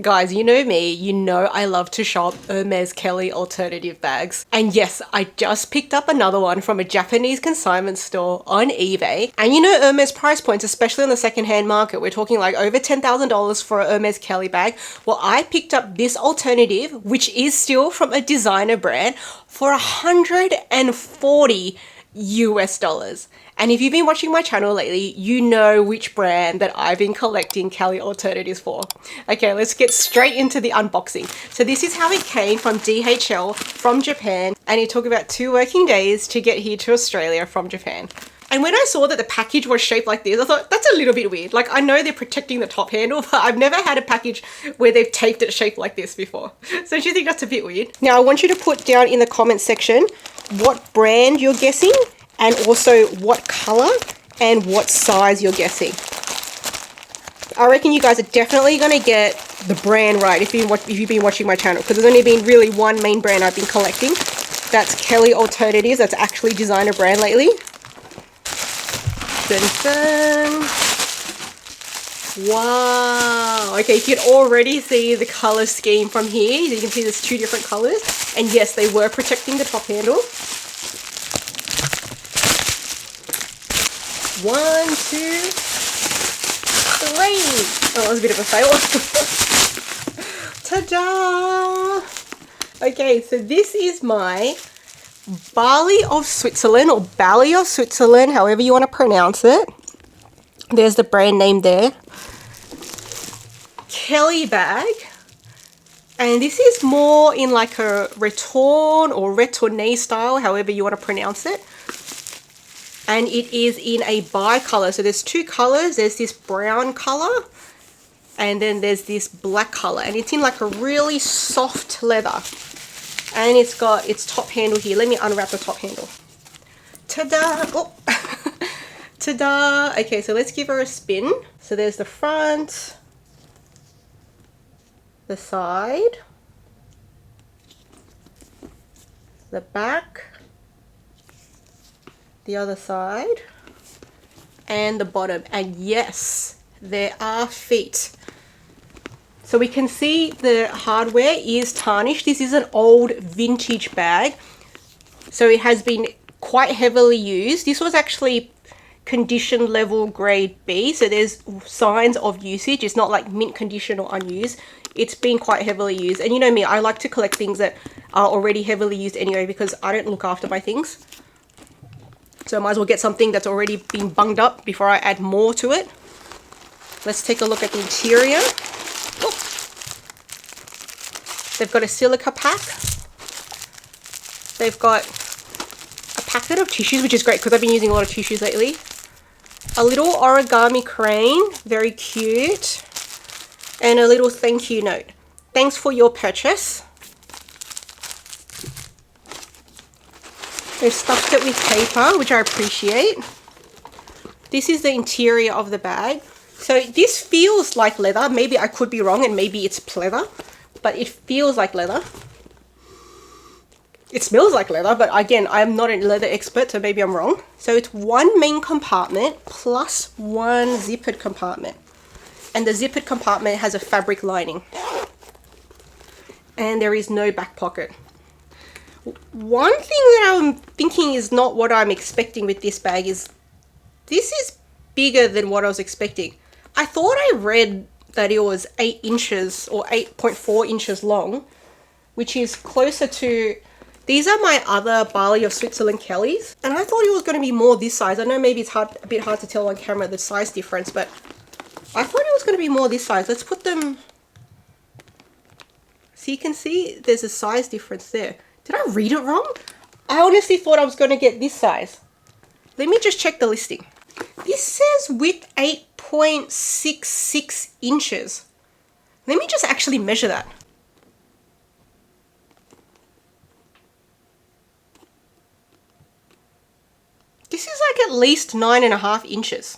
Guys, you know me, you know I love to shop Hermes Kelly alternative bags. And yes, I just picked up another one from a Japanese consignment store on eBay. And you know Hermes price points, especially on the secondhand market, we're talking like over $10,000 for a Hermes Kelly bag. Well, I picked up this alternative, which is still from a designer brand, for 140 US dollars. And if you've been watching my channel lately, you know which brand that I've been collecting Kelly alternatives for. Okay, let's get straight into the unboxing. So this is how it came from DHL from Japan, and it took about 2 working days to get here to Australia from Japan. And when I saw that the package was shaped like this, I thought, that's a little bit weird. Like, I know they're protecting the top handle, but I've never had a package where they've taped it shaped like this before. So do you think that's a bit weird? Now, I want you to put down in the comment section what brand you're guessing, and also what color and what size you're guessing. I reckon you guys are definitely going to get the brand right if you've been watching my channel, because there's only been really one main brand I've been collecting. That's Kelly Alternatives. That's actually designer brand lately. Dun, dun. Wow. Okay, you can already see the color scheme from here. You can see there's 2 different colors. And yes, they were protecting the top handle. 1, 2, 3. Oh, that was a bit of a fail. Ta-da! Okay, so this is my Bally of Switzerland, or Bally of Switzerland, however you want to pronounce it. There's the brand name there. Kelly bag. And this is more in like a retourne or retourné style, however you want to pronounce it. And it is in a bicolor. So there's 2 colors. There's this brown color, and then there's this black color. And it's in like a really soft leather. And it's got its top handle here. Let me unwrap the top handle. Ta-da! Oh. Ta-da! Okay, so let's give her a spin. So there's the front, the side, the back, the other side, and the bottom. And yes, there are feet. So we can see the hardware is tarnished. This is an old vintage bag, so it has been quite heavily used. This was actually condition level grade B, so there's signs of usage. It's not like mint condition or unused. It's been quite heavily used. And you know me, I like to collect things that are already heavily used anyway, because I don't look after my things. So I might as well get something that's already been bunged up before I add more to it. Let's take a look at the interior. Oh. They've got a silica pack. They've got a packet of tissues, which is great because I've been using a lot of tissues lately. A little origami crane, very cute. And a little thank you note. Thanks for your purchase. They've stuffed it with paper, which I appreciate. This is the interior of the bag. So this feels like leather. Maybe I could be wrong and maybe it's pleather, but it feels like leather. It smells like leather, but again, I'm not a leather expert, so maybe I'm wrong. So it's 1 main compartment plus 1 zippered compartment. And the zippered compartment has a fabric lining. And there is no back pocket. One thing that I'm thinking is not what I'm expecting with this bag is this is bigger than what I was expecting. I thought I read that it was 8 inches or 8.4 inches long, which is closer to, these are my other Bally of Switzerland Kellys, and I thought it was going to be more this size. I know maybe it's a bit hard to tell on camera the size difference, but I thought it was going to be more this size. Let's put them, so you can see there's a size difference there. Did I read it wrong? I honestly thought I was going to get this size. Let me just check the listing. This says width 8.66 inches. Let me just actually measure that. This is like at least 9.5 inches.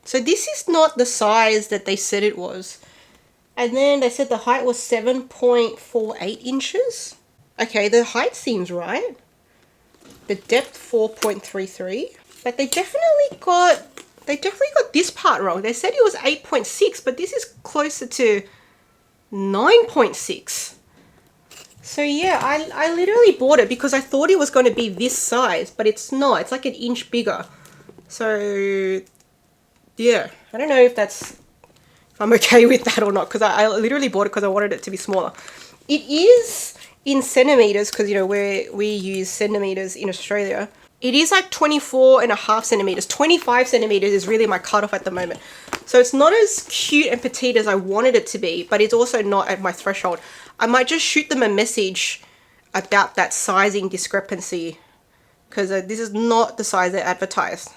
So this is not the size that they said it was. And then they said the height was 7.48 inches. Okay, the height seems right. The depth 4.33. But they definitely got they definitely got this part wrong. They said it was 8.6, but this is closer to 9.6. So yeah, I literally bought it because I thought it was going to be this size, but it's not. It's like an inch bigger. So yeah, I don't know if I'm okay with that or not, because I literally bought it because I wanted it to be smaller. It is in centimeters, because you know we use centimeters in Australia. It is like 24.5 centimeters. 25 centimeters is really my cutoff at the moment. So it's not as cute and petite as I wanted it to be, but it's also not at my threshold. I might just shoot them a message about that sizing discrepancy, because this is not the size they advertised.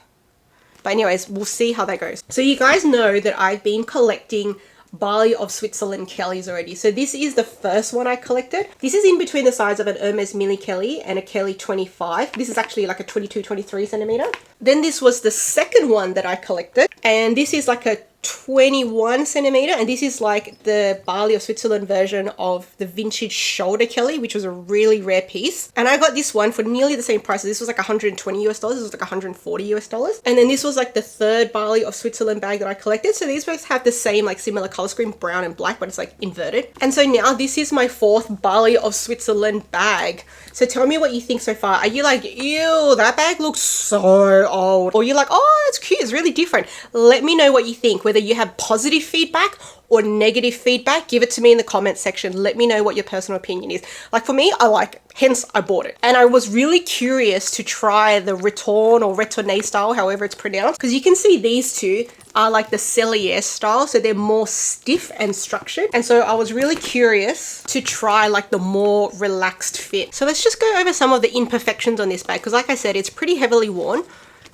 But anyways, we'll see how that goes. So you guys know that I've been collecting Bally of Switzerland Kellys already. So this is the first one I collected. This is in between the size of an Hermes Mini Kelly and a Kelly 25. This is actually like a 22, 23 centimeter. Then this was the second one that I collected. And this is like a 21 centimeter, and this is like the Bally of Switzerland version of the vintage shoulder Kelly, which was a really rare piece. And I got this one for nearly the same price. This was like 120 US dollars. This was like 140 US dollars. And then this was like the third Bally of Switzerland bag that I collected. So these both have the same like similar color scheme, brown and black, but it's like inverted. And so now this is my fourth Bally of Switzerland bag. So tell me what you think so far. Are you like, ew, that bag looks so old? Or you're like, oh, it's cute, it's really different. Let me know what you think, whether you have positive feedback or negative feedback. Give it to me in the comment section. Let me know what your personal opinion is. Like for me, I like it, hence I bought it. And I was really curious to try the Retourne or Retourne style, however it's pronounced, because you can see these two are like the Cellier style, so they're more stiff and structured. And so I was really curious to try like the more relaxed fit. So let's just go over some of the imperfections on this bag, because like I said, it's pretty heavily worn.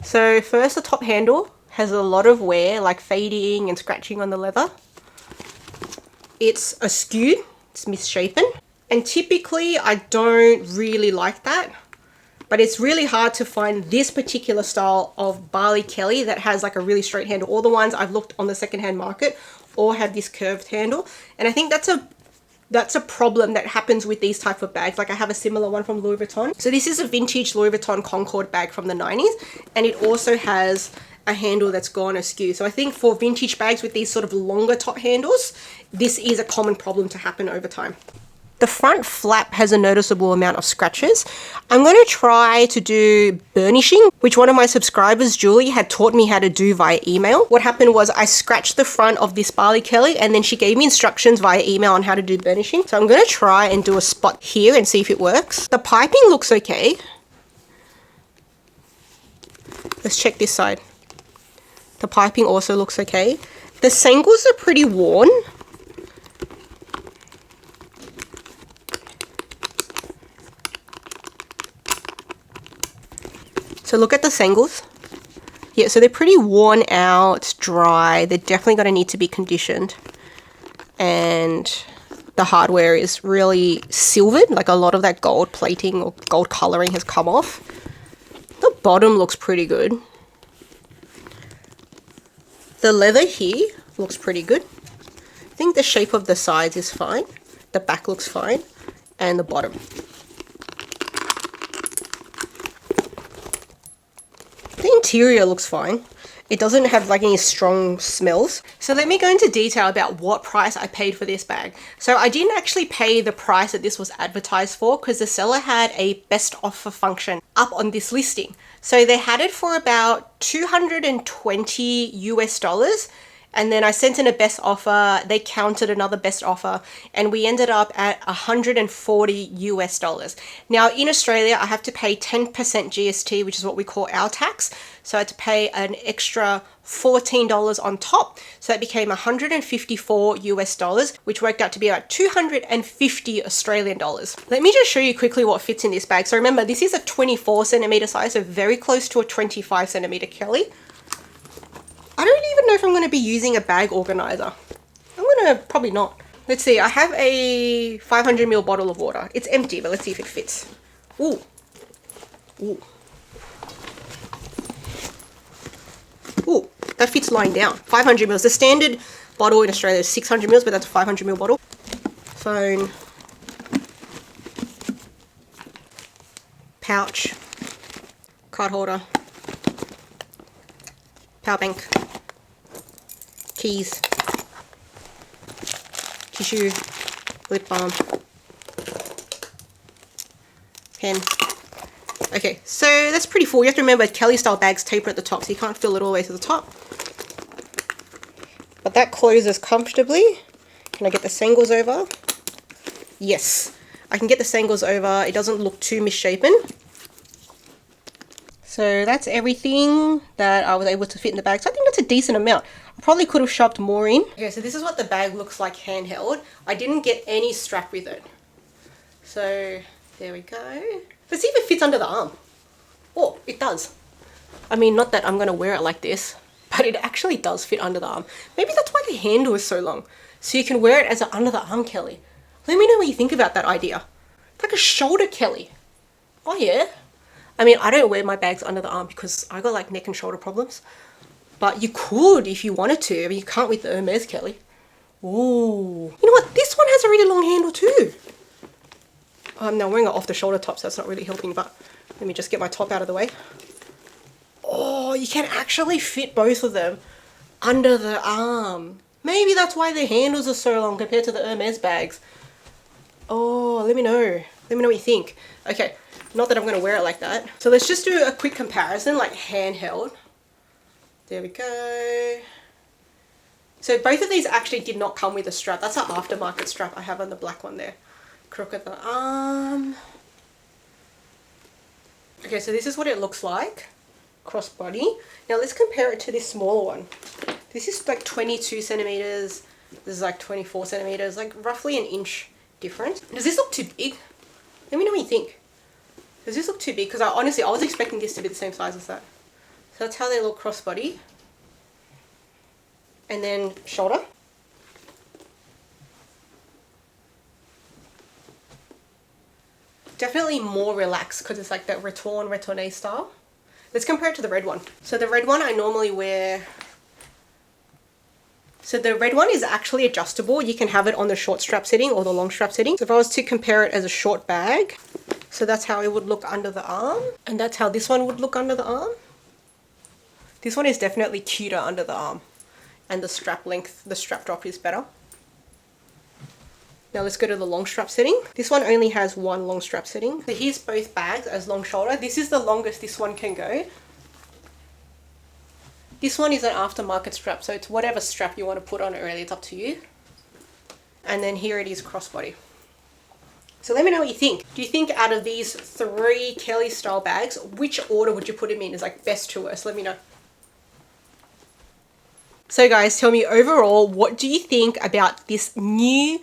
So first, the top handle has a lot of wear, like fading and scratching on the leather. It's askew, it's misshapen. And typically I don't really like that, but it's really hard to find this particular style of Bally Kelly that has like a really straight handle. All the ones I've looked on the secondhand market all have this curved handle. And I think that's a problem that happens with these type of bags. Like I have a similar one from Louis Vuitton. So this is a vintage Louis Vuitton Concorde bag from the 90s. And it also has a handle that's gone askew. So I think for vintage bags with these sort of longer top handles, this is a common problem to happen over time. The front flap has a noticeable amount of scratches. I'm going to try to do burnishing, which one of my subscribers, Julie, had taught me how to do via email. What happened was I scratched the front of this Bally Kelly, and then she gave me instructions via email on how to do burnishing. So I'm going to try and do a spot here and see if it works. The piping looks okay. Let's check this side. The piping also looks okay. The sangles are pretty worn. So look at the sangles. Yeah, so they're pretty worn out, dry. They're definitely going to need to be conditioned. And the hardware is really silvered, like a lot of that gold plating or gold coloring has come off. The bottom looks pretty good. The leather here looks pretty good. I think the shape of the sides is fine. The back looks fine. And the bottom. The interior looks fine. It doesn't have like any strong smells. So let me go into detail about what price I paid for this bag. So I didn't actually pay the price that this was advertised for, because the seller had a best offer function up on this listing. So they had it for about 220 US dollars. And then I sent in a best offer, they counted another best offer, and we ended up at 140 US dollars. Now in Australia, I have to pay 10% GST, which is what we call our tax. So I had to pay an extra $14 on top. So that became 154 US dollars, which worked out to be about 250 Australian dollars. Let me just show you quickly what fits in this bag. So remember, this is a 24 centimeter size, so very close to a 25 centimeter Kelly. I don't even know if I'm going to be using a bag organizer. I'm going to probably not. Let's see. I have a 500 ml bottle of water. It's empty, but let's see if it fits. Ooh. Ooh. Ooh. That fits lying down. 500 mils. The standard bottle in Australia is 600 mils, but that's a 500 ml bottle. Phone. Pouch. Card holder. power bank, keys, tissue, lip balm, pen. Okay, so that's pretty full. You have to remember Kelly style bags taper at the top, so you can't fill it all the way to the top. But that closes comfortably. Can I get the sangles over? Yes, I can get the sangles over. It doesn't look too misshapen. So that's everything that I was able to fit in the bag. So I think that's a decent amount. I probably could have shoved more in. Okay, so this is what the bag looks like handheld. I didn't get any strap with it. So there we go. Let's see if it fits under the arm. Oh, it does. I mean, not that I'm going to wear it like this, but it actually does fit under the arm. Maybe that's why the handle is so long. So you can wear it as an under the arm Kelly. Let me know what you think about that idea. It's like a shoulder Kelly. Oh yeah. I mean, I don't wear my bags under the arm because I got like neck and shoulder problems. But you could if you wanted to. I mean, you can't with the Hermes Kelly. Ooh. You know what? This one has a really long handle too. I'm now wearing an off the shoulder top, so that's not really helping, but let me just get my top out of the way. Oh, you can actually fit both of them under the arm. Maybe that's why the handles are so long compared to the Hermes bags. Oh, let me know. Let me know what you think. Okay, not that I'm going to wear it like that. So let's just do a quick comparison, like handheld. There we go. So both of these actually did not come with a strap. That's an aftermarket strap I have on the black one there. Crook at the arm. Okay, so this is what it looks like. Crossbody. Now let's compare it to this smaller one. This is like 22 centimeters. This is like 24 centimeters, like roughly an inch difference. Does this look too big? Let me know what you think. Does this look too big? Because honestly, I was expecting this to be the same size as that. So that's how they look crossbody. And then shoulder. Definitely more relaxed because it's like that retourne style. Let's compare it to the red one. So the red one I normally wear. So the red one is actually adjustable. You can have it on the short strap setting or the long strap setting. So if I was to compare it as a short bag, so that's how it would look under the arm. And that's how this one would look under the arm. This one is definitely cuter under the arm. And the strap length, the strap drop is better. Now let's go to the long strap setting. This one only has one long strap setting. So here's both bags as long shoulder. This is the longest this one can go. This one is an aftermarket strap, so it's whatever strap you want to put on it really, it's up to you. And then here it is crossbody. So let me know what you think. Do you think out of these 3 Kelly style bags, which order would you put them in as like best to worst? Let me know. So guys, tell me overall, what do you think about this new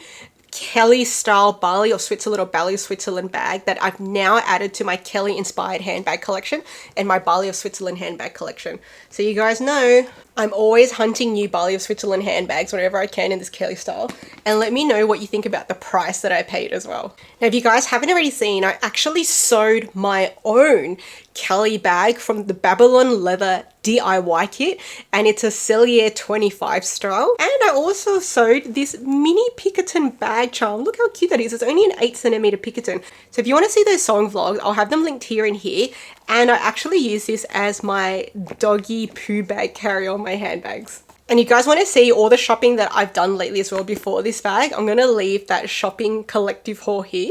Kelly style Bally of Switzerland or Bally of Switzerland bag that I've now added to my Kelly inspired handbag collection and my Bally of Switzerland handbag collection? So you guys know I'm always hunting new Bally of Switzerland handbags whenever I can in this Kelly style, and let me know what you think about the price that I paid as well. Now if you guys haven't already seen, I actually sewed my own Kelly bag from the Babylon leather DIY kit, and it's a Cellier 25 style. And I also sewed this mini Picotin bag charm. Look how cute that is. It's only an 8 centimeter Picotin. So if you want to see those sewing vlogs, I'll have them linked here and here. And I actually use this as my doggy poo bag carry on my handbags. And you guys want to see all the shopping that I've done lately as well before this bag, I'm going to leave that shopping collective haul here.